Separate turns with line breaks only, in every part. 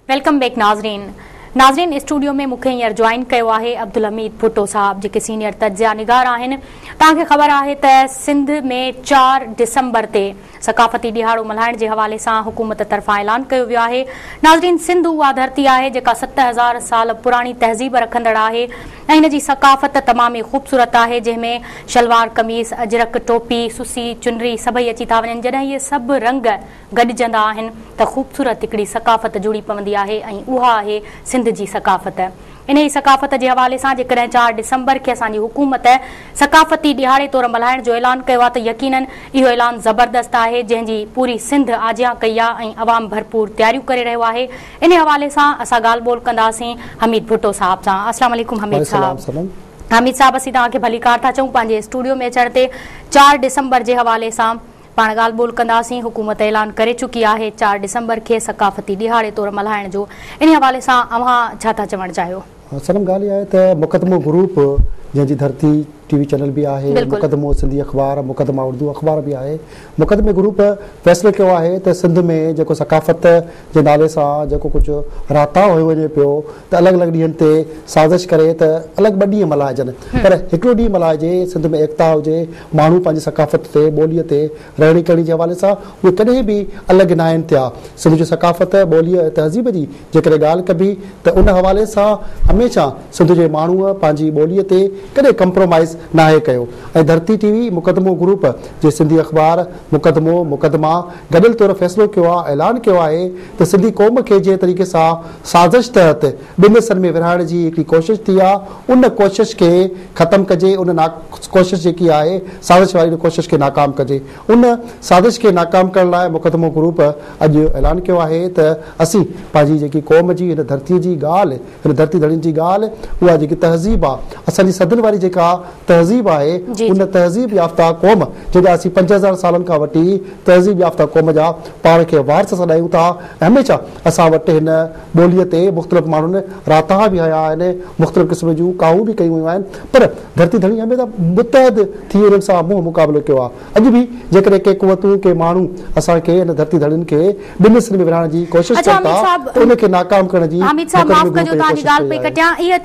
Welcome back नाज़रीन studio में मूंखे हींअर जॉइन कयो आहे अब्दुल हमीद भुट्टो साहब जेके सीनियर तज्ज़िया निगार आहिनि। तव्हांखे ख़बर आहे त सिंध में 4 डिसंबर ते सकाफ़ती ॾिहाड़ो मल्हाइण जे हवाले सां हुकूमत तरफ़ां ऐलान कयो वियो आहे। नाज़रीन, सिंध उहा धरती आहे जेका 7000 साल पुराणी तहज़ीब रखंदड़ आहे ऐं हिन जी सकाफ़त तमामु ई ख़ूबसूरत आहे, जंहिंमें शलवार कमीज़, अजरक, टोपी, सुसी, चुनरी सभई अची था वञनि। जॾहिं इहे सभु रंग गॾिजंदा आहिनि त ख़ूबसूरत हिकिड़ी सकाफ़त जुड़ी पवंदी आहे ऐं उहा आहे सिंध जी सकाफ़त। इन ई सकाफ़त जे हवाले सां जेकॾहिं 4 डिसंबर खे असांजी हुकूमत सकाफ़ती ॾिहाड़े तौरु मल्हाइण जो ऐलान कयो आहे त यकीनन इहो ऐलान ज़बरदस्त आहे, जंहिंजी पूरी सिंध आजियां कई आहे ऐं अवाम भरपूर तयारियूं करे रहियो आहे। इन हवाले सां असां ॻाल्हि ॿोल कंदासीं हमीद भुट्टो साहब सां। अस्सलाम वालेकुम हमीद साहब। हमीद साहब, असीं तव्हांखे भली कार था चऊं पंहिंजे स्टूडियो में अचण ते। 4 डिसंबर जे हवाले सां पाण ॻाल्हि ॿोल कंदासीं। हुकूमत ऐलान करे चुकी आहे 4 डिसंबर खे सकाफ़ती ॾिहाड़े तौरु मल्हाइण जो। इन हवाले सां अव्हां छा था चवणु चाहियो?
सनम ॻाल्हि आहे त मुक़दमो ग्रुप जंहिंजी धरती टीवी चैनल भी आहे, मुक़दमो सिंधी अख़बार, मुक़दमा उर्दू अख़बार भी आहे। मुक़दमे ग्रुप फ़ैसिलो कयो आहे त सिंध में जेको सकाफ़त जे नाले सां जेको कुझु राता हुयो वञे पियो त अलॻि अलॻि ॾींहंनि ते साज़िश करे त अलॻि 2 ॾींहं मल्हाइजनि, पर हिकिड़ो ॾींहुं मल्हाइजे। सिंध में एकता हुजे, माण्हू पंहिंजी सकाफ़त ते, ॿोलीअ ते, रहणी करणी जे हवाले सां उहे कॾहिं बि अलॻि न आहिनि थिया। सिंध जी सकाफ़त, ॿोलीअ ऐं तहज़ीब जी जेकॾहिं ॻाल्हि कबी त उन हवाले सां हमेशह सिंध जे माण्हूअ पंहिंजी ॿोलीअ ते कॾहिं कंप्रोमाइज़ न आहे कयो। ऐं धरती टीवी, मुक़दमो ग्रुप जे सिंधी अख़बार, मुक़दमो, मुक़दमा गॾियल तौरु फ़ैसिलो कयो आहे, ऐलान कयो आहे त सिंधी क़ौम खे जंहिं तरीक़े सां साज़िश तहत 2 हिसनि में विरहाइण जी हिकिड़ी कोशिशि थी आहे, उन कोशिशि खे ख़तमु कजे। उन कोशिशि जेकी आहे साज़िश वारी कोशिशि खे नाकाम कजे। उन साज़िश खे नाकाम करण लाइ मुक़दमो ग्रुप अॼु ऐलान कयो आहे त असीं पंहिंजी जेकी क़ौम जी, हिन धरतीअ जी ॻाल्हि, हिन धरती धड़ियुनि जी ॻाल्हि, उहा जेकी तहज़ीब आहे, असांजी सदियुनि वारी जेका तहज़ीब आहे, उन तहज़ीब याफ़्ता क़ौम जेका असीं 5000 सालनि खां वठी तहज़ीब याफ़्ता क़ौम जा पाण खे वारस सॾायूं था। हमेशह असां वटि हिन ॿोलीअ ते मुख़्तलिफ़ माण्हुनि राता बि हया आहिनि, मुख़्तलिफ़ क़िस्म जूं काऊं बि कयूं आहिनि, पर धरती धड़ी हमेशह मुतहद थी उन्हनि सां मुंहुं मुक़ाबिलो कयो आहे। अॼु बि जेकॾहिं के क़ुवतूं, के माण्हू असांखे हिन धरती धड़ियुनि खे 2 हिसनि में विरहाइण जी कोशिशि कनि था त उनखे नाकाम करण जी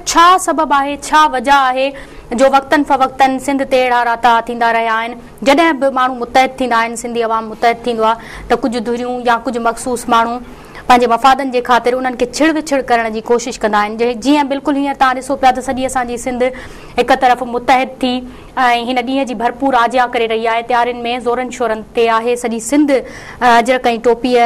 छा सबब आहे, छा वजह आहे जो वक़्तन फ़वक़्तन सिंध ते अहिड़ा राता थींदा रहिया आहिनि? जॾहिं बि माण्हू मुतहद थींदा आहिनि, सिंधी अवाम मुतहद थींदो आहे त कुझु धुरियूं या कुझु मख़सूस माण्हू पंहिंजे मफ़ादनि जे ख़ातिर उन्हनि खे छिड़ विछिड़ करण जी कोशिशि कंदा आहिनि। जीअं बिल्कुलु हींअर तव्हां ॾिसो पिया त सॼी असांजी सिंध हिकु तरफ़ मुतहद थी ऐं हिन ॾींहं जी भरपूर आजिया करे रही आहे, तयारियुनि में ज़ोरनि शोरनि ते आहे। सॼी सिंध अजरक ऐं टोपीअ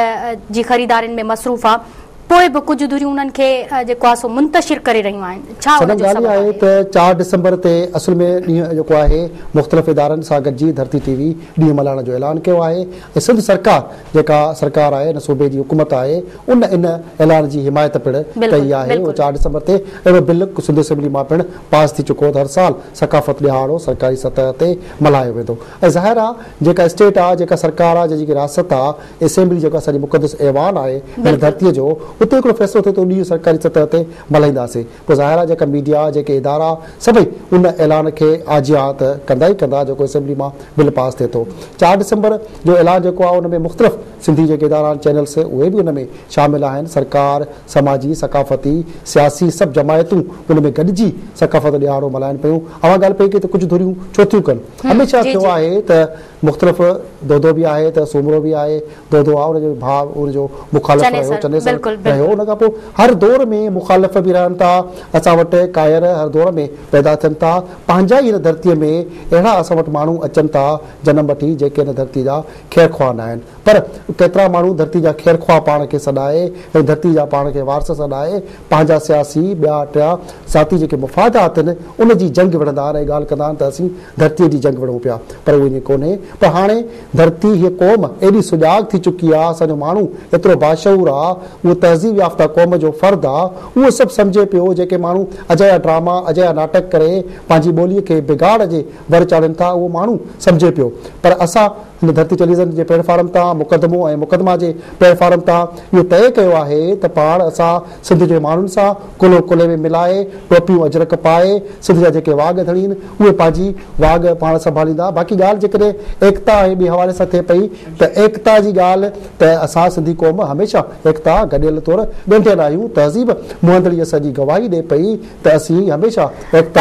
जी ख़रीदारियुनि में मसरूफ़ आहे, पोइ बि कुझु धुरियूं उन्हनि खे जेको आहे सो मुंतशिर करे रहियूं आहिनि। छा
ॻाल्हि आहे त 4 डिसंबर ते असल में ॾींहुं जेको आहे मुख़्तलिफ़ इदारनि सां गॾिजी धरती टीवी ॾींहुं मल्हाइण जो ऐलान कयो आहे ऐं सिंध सरकार जेका सरकार आहे, हिन सूबे जी हुकूमत आहे, उन इन ऐलान जी हिमायत पिणु कई आहे। 4 डिसंबर ते अहिड़ो बिल सिंध असेंबली मां पिणु पास थी चुको। हर साल सकाफ़त ॾिहाड़ो सरकारी सतह ते मल्हायो वेंदो ऐं ज़ाहिर आहे जेका स्टेट आहे, जेका सरकार आहे, जेकी रियासत आहे, असेंबली जेका असांजी मुक़दस ऐवान आहे हिन धरतीअ जो, उते हिकिड़ो फ़ैसिलो थिए थो ॾींहुं सरकारी सतह ते मल्हाईंदासीं। पोइ ज़ाहिर आहे जेका मीडिया, जेके इदारा सभई उन ऐलान खे आजिया त कंदा ई कंदा जेको असेंबली मां बिल पास थिए थो। 4 डिसंबर जो ऐलान जेको आहे उन में मुख़्तलिफ़ सिंधी जेके इदारा चैनल्स उहे बि उन में शामिल आहिनि। सरकार, समाजी, सकाफ़ती, सियासी सभु जमायतूं उन में गॾिजी सकाफ़त ॾिहाड़ो मल्हाइनि पियूं। अवां ॻाल्हि पई की त कुझु धुरियूं छो थियूं कनि? हमेशह थियो आहे त मुख़्तलिफ़ दोदो बि आहे, त सूमरो बि आहे। दोदो आहे उनजो भाउ, उनजो मुखालिफ़ रहियो, चनेसर रहियो। उन खां पोइ हर दौर में मुखालिफ़ बि रहनि था। असां वटि कायर हर दौर में पैदा थियनि था। पंहिंजा ई हिन धरतीअ में अहिड़ा असां वटि माण्हू अचनि था जनम वठी जेके हिन धरती जा ख़ैर ख़्वाह न आहिनि, पर केतिरा माण्हू धरती जा ख़ैर ख़्वाह पाण खे सॾाए ऐं धरती जा पाण खे वारस सॾाए पंहिंजा सियासी ॿिया टिया ज़ाती जेके मुफ़ादात आहिनि उन जी जंग विढ़ंदा आहिनि ऐं ॻाल्हि कंदा आहिनि त असीं धरतीअ जी जंग विढ़ूं पिया, पर उहो ईअं कोन्हे। पर हाणे धरती हीअ क़ौम एॾी सुजाॻ थी चुकी आहे, असांजो माण्हू एतिरो बाशऊर आहे, उहो तहज़ीब याफ़्ता क़ौम जो फ़र्द आहे, उहो सभु सम्झे पियो। जेके माण्हू अजया ड्रामा, अजया नाटक करे पंहिंजी ॿोलीअ खे बिगाड़ जे वर चाढ़नि था, उहो माण्हू सम्झे पियो। पर असां हिन धरती टेलीविज़न जे प्लेटफॉर्म तां मुक़दमो ऐं मुक़दमा जे प्लेटफॉर्म तां इहो तय कयो आहे त पाण असां सिंध जे माण्हुनि सां कुलो कुले में मिलाए टोपियूं अजरक पाए सिंध जा जेके वाघ धणी आहिनि उहे पंहिंजी वाघ पाण संभालींदा। बाक़ी ॻाल्हि जेकॾहिं एकता ऐं ॿी हवाले सां थिए पई त एकता जी ॻाल्हि त असां सिंधी क़ौम हमेशह एकता गॾियल तौर ॻंढियल आहियूं। तहज़ीब मुहंदड़ीअ सॼी गवाही ॾे पई त असीं हमेशह एकता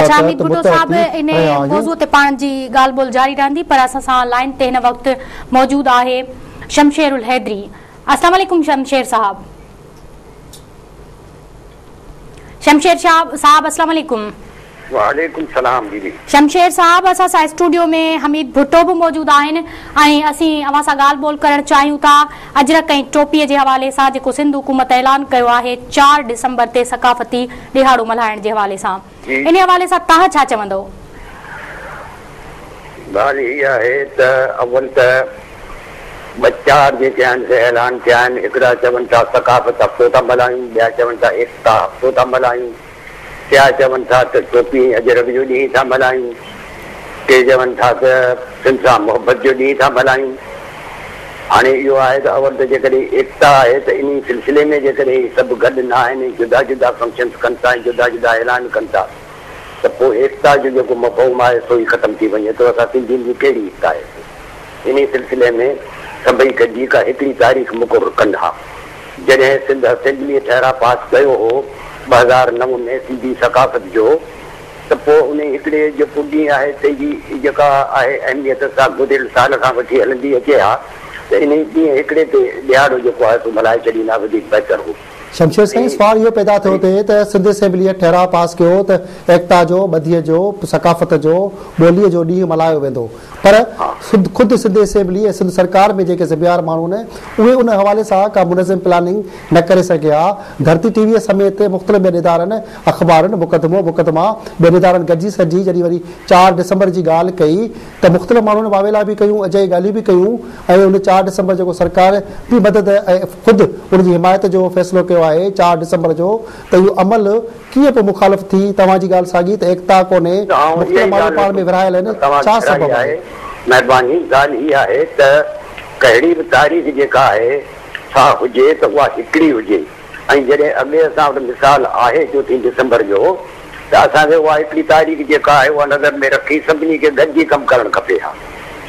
पाण जी ॻाल्हि ॿोल जारी रहंदी पर असां सां लाइन ते हिन वक़्तु मौजूद आहे शमशेर उल हैदरी। अस्सलाम वालेकुम शमशेर साहब। शमशेर साहब अस्सलाम वालेकुम।
वालेकुम सलाम दीदी।
शमशेर साहब असां सां स्टूडियो में हमीद भुट्टो भी मौजूद आहिनि ऐं असीं अवां सां ॻाल्हि ॿोल करणु चाहियूं था अजरक ऐं टोपीअ जे हवाले सां जेको सिंध हुकूमत ऐलान कयो आहे 4 डिसंबर ते सकाफ़ती ॾिहाड़ो मल्हाइण जे हवाले सां, इन हवाले सां तव्हां छा चवंदो?
ॻाल्हि इहा आहे त अवल त 4 जेके आहिनि से ऐलान थिया आहिनि। हिकिड़ा चवनि था सकाफ़त हफ़्तो था मल्हायूं, ॿिया चवनि था एकता हफ़्तो था मल्हायूं, ॿिया चवनि था त टोपी अजरक जो ॾींहुं था मल्हायूं, के चवनि था त सिंध सां मोहबत जो ॾींहुं था मल्हायूं। हाणे इहो आहे त अवल त जेकॾहिं एकता आहे त इन सिलसिले में जेकॾहिं सभु गॾु न आहिनि, जुदा जुदा फंक्शन्स कनि था ऐं जुदा जुदा ऐलान कनि था त पोइ एकता जो जेको मफ़हूम आहे सो ई ख़तमु थी वञे थो। असां सिंधियुनि जी कहिड़ी एकता आहे? इन सिलसिले में सभई गॾिजी का हिकिड़ी तारीख़ मुक़ररु कंदा। जॾहिं सिंध असेंबलीअ ठहरा पास कयो हो 2009 में सिंधी सकाफ़त जो, त पोइ उन हिकिड़े जेको ॾींहुं आहे तंहिंजी जेका आहे अहमियत सां गुज़िरियल साल खां वठी हलंदी अचे हा त इन ॾींहुं हिकिड़े ते ॾियारो जेको आहे सो मल्हाए छॾींदा, वधीक बहितर हो।
शमशेर साईं सवाल इहो पैदा थियो थिए त सिंध असेंबलीअ ठहराउ पास कयो त एकता जो, ॿधीअ जो, सकाफ़त जो, ॿोलीअ जो ॾींहुं मल्हायो वेंदो, पर ख़ुदि सिंध असेंबली ऐं सिंध सरकार में जेके ज़िम्मेवार माण्हू आहिनि उहे उन हवाले सां का मुनज़िम प्लानिंग न करे सघिया। धरती टीवीअ समेत मुख़्तलिफ़ ॿियनि इदारनि अख़बारनि मुक़दमा ॿियनि इदारनि गॾिजी सॼी जॾहिं वरी 4 डिसंबर जी ॻाल्हि कई त मुख़्तलिफ़ माण्हुनि वावेला बि कयूं, अजय ॻाल्हियूं बि कयूं ऐं उन 4 डिसंबर जेको सरकार बि मदद ऐं ख़ुदि उनजी हिमायत जो फ़ैसिलो कयो आहे 4 डिसंबर जो, त इहो अमल कीअं पोइ मुखालिफ़ थी? तव्हांजी ॻाल्हि साॻी त एकता कोन्हे, मुख़्तलिफ़ माण्हू पाण में विरहायल आहिनि, छा सबबु आहे?
महिरबानी ॻाल्हि इहा आहे त कहिड़ी बि तारीख़ जेका आहे छा हुजे त उहा हिकिड़ी हुजे ऐं जॾहिं अॻे असां वटि मिसाल आहे 4 डिसंबर जो त असांखे उहा हिकिड़ी तारीख़ जेका आहे उहा नज़र में रखी सभिनी खे गॾिजी कमु करणु खपे। हा,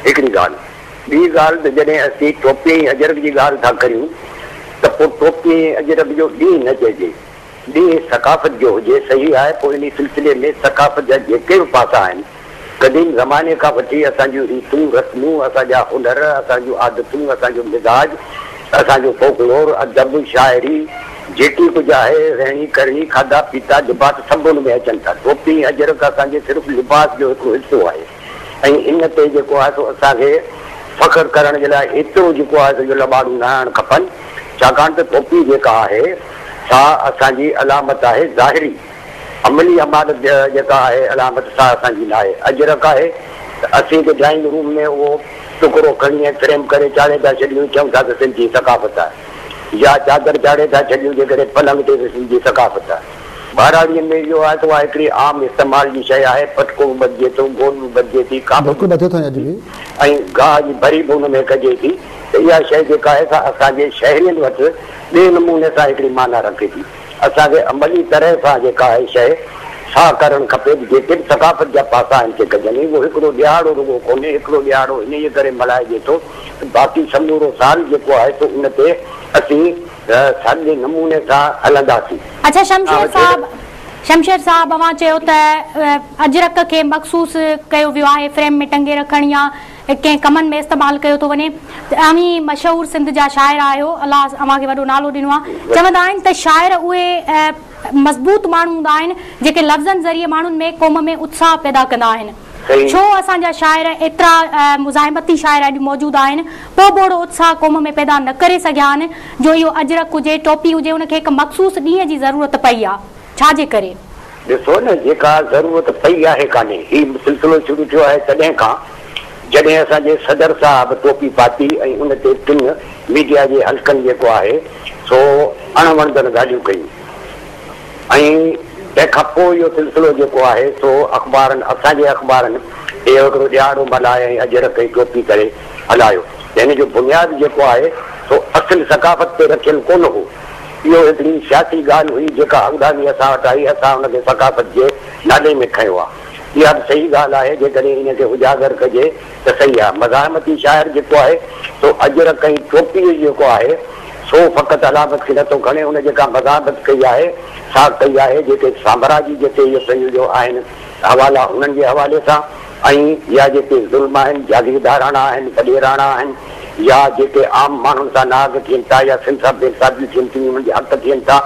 हिकिड़ी ॻाल्हि। ॿी ॻाल्हि त जॾहिं असीं टोपी ऐं अजरक जी ॻाल्हि था करियूं त पोइ टोपी ऐं अजरक जो ॾींहुं न चइजे, ॾींहुं सकाफ़त जो हुजे। सही आहे, पोइ इन सिलसिले में सकाफ़त जा जेके बि पासा आहिनि क़दीम ज़माने खां वठी असांजूं रीतूं रस्मूं, असांजा हुनर, असांजूं आदतूं, असांजो मिज़ाज, असांजो फोकलोर, अदब, शाइरी जेकी कुझु आहे, रहणी करणी, खाधा पीता, लिबास सभु हुन में अचनि था। टोपी अजरक असांजे सिर्फ़ु लिबास जो हिकिड़ो हिसो आहे ऐं इन ते जेको आहे सो असांखे फ़ख़्रु करण जे लाइ एतिरो जेको आहे सो लॿाड़ू न आणणु खपनि, छाकाणि त टोपी जेका आहे सा असांजी अलामत आहे ज़ाहिरी, अमली अमानत जेका आहे अलामत सा असांजी न आहे। अजरक आहे त असीं त ड्राइंग रूम में उहो टुकड़ो खणी फ्रेम करे चाढ़े था छॾियूं, चऊं था त सिंधी सकाफ़त आहे, या चादर चाढ़े था छॾियूं जेकॾहिं पलंग ते त सिंधी सकाफ़त आहे। बहिराणीअ में इहो आहे त उहा हिकिड़ी आम इस्तेमाल जी शइ आहे, पटको बि ॿधिजे थो, गोल बि ॿधिजे थी, ऐं गाह जी भरी बि हुन में कजे थी। त इहा शइ जेका आहे सा असांजे शहरियुनि वटि ॿिए नमूने सां हिकिड़ी माना रखे थी। असांखे अमली तरह सां जेका आहे शइ छा करणु खपे, जेके बि सकाफ़त जा पासा आहिनि से कजनि। उहो हिकिड़ो ॾियारो रुॻो कोन्हे, हिकिड़ो ॾियारो इन जे करे मल्हाइजे थो, बाक़ी समूरो साल जेको आहे सो उन ते असीं साॻे नमूने सां हलंदासीं।
अच्छा शमशेर साहब अवां चयो त अजरक खे मखसूस कयो वियो आहे, फ्रेम में टंगे रखण या कंहिं कमनि में इस्तेमालु कयो थो वञे। तव्हीं मशहूरु सिंध जा शाइर आहियो, अलाह अव्हांखे वॾो नालो ॾिनो आहे। चवंदा आहिनि त शाइर उहे मज़बूत माण्हू हूंदा आहिनि जेके लफ़्ज़नि ज़रिए माण्हुनि में क़ौम में उत्साह पैदा कंदा आहिनि। छो असांजा शाइर एतिरा मुज़ाहिमती शाइर अॼु मौजूदु आहिनि, पोइ बि ओड़ो उत्साह क़ौम में पैदा न करे सघिया आहिनि जो इहो अजरक हुजे, टोपी हुजे, उनखे हिकु मख़सूस ॾींहं जी ज़रूरत पई आहे? छाजे करे?
ॾिसो न, जेका ज़रूरत पई आहे कान्हे, हीउ सिलसिलो शुरू थियो आहे तॾहिं खां जॾहिं असांजे सदर साहब टोपी पाती ऐं उन ते 3 मीडिया जे हल्कनि जेको आहे सो अणवणंदड़ ॻाल्हियूं कयूं ऐं तंहिंखां पोइ इहो सिलसिलो जेको आहे सो अख़बारनि, असांजे अख़बारनि इहो हिकिड़ो ॾियारो मल्हाए ऐं अजरक ऐं टोपी करे हलायो हिन जो बुनियाद जेको आहे सो असुल सकाफ़त ते रखियल कोन हो। इहो हिकिड़ी सियासी ॻाल्हि हुई जेका अवधानी असां वटि आई, असां हुनखे सकाफ़त जे नाले में खयो आहे। इहा बि सही ॻाल्हि आहे, जेकॾहिं हिनखे उजागर कजे त सही आहे। मज़ाहमती शाइर जेको आहे सो अजर कई टोपी जेको आहे सो फ़क़ति अलामत खे नथो खणे, हुन जेका मज़ाहमत कई आहे सा कई आहे जेके साम्राजी जेके इहे पंहिंजो आहिनि हवाला उन्हनि जे हवाले सां, ऐं या जेके ज़ुल्म आहिनि, जागीरदाराणा आहिनि, वॾेराणा आहिनि, या जेके आम माण्हुनि सां नाग थियनि था या सिंसाब बेसाबियूं थियनि थियूं, उन्हनि जा हक़ थियनि था,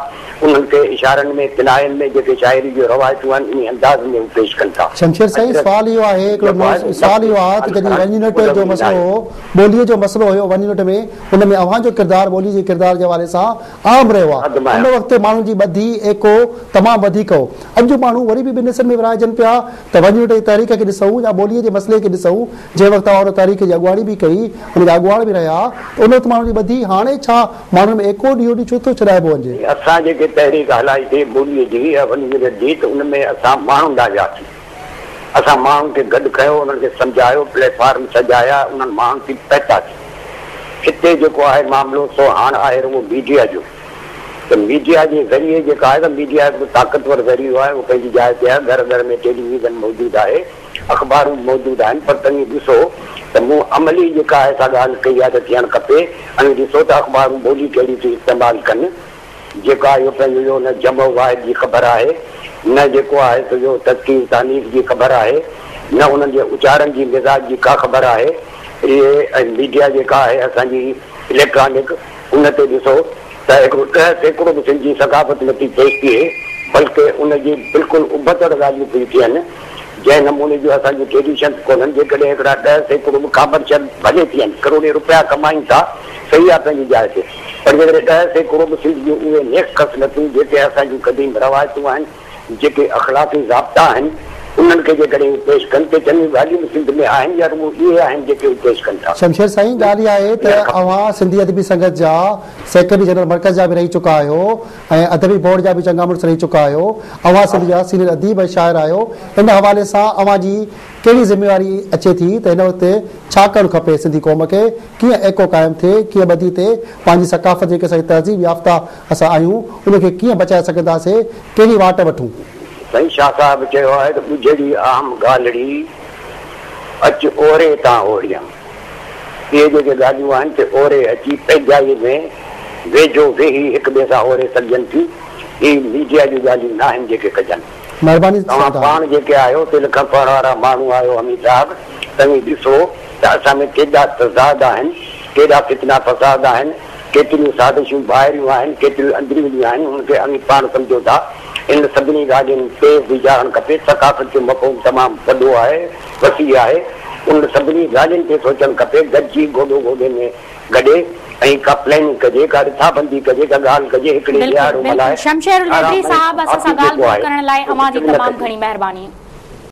उन्हनि खे इशारनि में किनायनि में जेके शाइरी जूं रवायतूं आहिनि इन अंदाज़ में पेश कनि था।
शमशेर साईं, सवाल इहो आहे, हिकिड़ो सवाल इहो आहे त जॾहिं वन यूनिट जो मसइलो हो, ॿोलीअ जो मसइलो हुयो वन यूनिट में, हुन में अव्हां जो किरदारु ॿोली जे किरदार जे हवाले सां आम रहियो आहे। उन वक़्तु माण्हुनि जी ॿधी एको तमामु वधीक हो। अॼु माण्हू वरी बि ॿिनि हिसनि में विराइजनि पिया त वन यूनिट जी तहरीक खे ॾिसूं या ॿोलीअ जे मसइले खे ॾिसूं, जंहिं वक़्तु हुन तहरीक जी अॻुवाणी बि कई, हुनजा अॻुवाण बि रहिया, उन वक़्तु माण्हुनि जी ॿधी हाणे छा माण्हुनि में एको ॾींहों ॾींहुं छो थो छॾाइबो वञे?
असां जेके तहरीक हलाई ॿोलीअ जी या वन यूनिट जी, त उनमें असां माण्हू ॾाढासीं, असां माण्हुनि खे गॾु कयो, उन्हनि खे सम्झायो, प्लेटफॉर्म सजाया, उन्हनि माण्हुनि खे पहुचासीं। हिते जेको आहे मामिलो सो हाणे आहे रुॻो मीडिया जो, त मीडिया जे ज़रिए जेका आहे त मीडिया हिकु ताक़तवर ज़रियो आहे, उहो पंहिंजी जाइ ते आहे। घर घर में टेलीविज़न मौजूदु आहे, अख़बारूं मौजूदु आहिनि, पर तव्हां ॾिसो त मूं अमली जेका आहे सा ॻाल्हि कई आहे त थियणु खपे। ऐं ॾिसो त अख़बारूं ॿोली कहिड़ी थी इस्तेमालु कनि, जेका इहो पंहिंजो न जमो वाहिद जी ख़बर आहे, न जेको आहे सो इहो तस्कीर तानीफ़ जी ख़बर आहे, न उन्हनि जे उचारनि जी मिज़ाज जी का ख़बर आहे। इहे मीडिया जेका आहे असांजी इलेक्ट्रॉनिक, उन ते ॾिसो त हिकिड़ो 10 सैकड़ो बि सिंधी सकाफ़त नथी पेश थिए, बल्कि उनजी बिल्कुलु उबतड़ ॻाल्हियूं पई थियनि, जंहिं नमूने जो असांजी ट्रेडिशन कोन्हनि। जेकॾहिं हिकिड़ा 10 सैकड़ो बि कमर्शियल भले थियनि, करोड़े रुपया कमाइनि था, सही आहे पंहिंजी जाइ ते, पर जेकॾहिं 10 सैकड़ो बि सिंधी उहे नेक ख़सलतूं जेके असांजूं क़दीम रवायतूं आहिनि, जेके अख़लाक़ी ज़ाब्ता आहिनि, उन्हनि खे जेकॾहिं पेश कनि त चङियूं ॻाल्हियूं बि सिंध में आहिनि, या रुॻो इहे आहिनि जेके पेश कनि था।
शमशेर साईं, ॻाल्हि इहा आहे त अव्हां सिंधी अदबी संगत जा सेक्रेटरी जनरल मर्कज़ जा बि रही चुका आहियो ऐं अदबी बोर्ड जा बि चङा मुड़ुस रही चुका आहियो, अव्हां सिंध जा सीनियर अदीब ऐं शाइर आहियो। हिन हवाले सां अव्हां जी कहिड़ी ज़िम्मेवारी अचे थी त हिन वक़्तु छा करणु खपे सिंधी क़ौम खे, कीअं एको क़ाइमु थिए, कीअं ॿधी थिए, पंहिंजी सकाफ़त जेके असांजी तहज़ीब याफ़्ता असां आहियूं उनखे कीअं बचाए सघंदासीं, कहिड़ी वाट वठूं?
साईं शाह साहिब चयो आहे त ॿुझड़ी आम ॻाल्हिड़ी अचु ओरे तां ओरियां। इहे जेके ॻाल्हियूं आहिनि त ओरे अची पंहिंजाई में वेझो वेही हिक ॿिए सां ओरे सघजनि थियूं, इहे मीडिया जूं ॻाल्हियूं न आहिनि जेके कजनि।
महिरबानी,
तव्हां पाण जेके आहियो तिल खपण वारा माण्हू आहियो हमीद साहिब, तव्हां ॾिसो त असां में केॾा तज़ाद आहिनि, केॾा फितना फ़साद आहिनि, केतिरियूं साज़िशूं ॿाहिरियूं आहिनि, केतिरियूं अंदरियूं आहिनि, उनखे अमीर पाण सम्झो था। इन सभिनी ॻाल्हियुनि ते वीचारणु खपे। सकाफ़त जो मफ़हूम तमामु वॾो आहे, वसी आहे, उन सभिनी ॻाल्हियुनि ते सोचणु खपे, गॾिजी गोॾो गोॾे में गॾे ऐं का प्लानिंग कजे, का रिथाबंदी कजे, का ॻाल्हि कजे, हिकिड़ी ॾियारो मल्हाए।
शमशेर साहब, असां सां ॻाल्हि करण लाइ अव्हां जी तमामु घणी महिरबानी।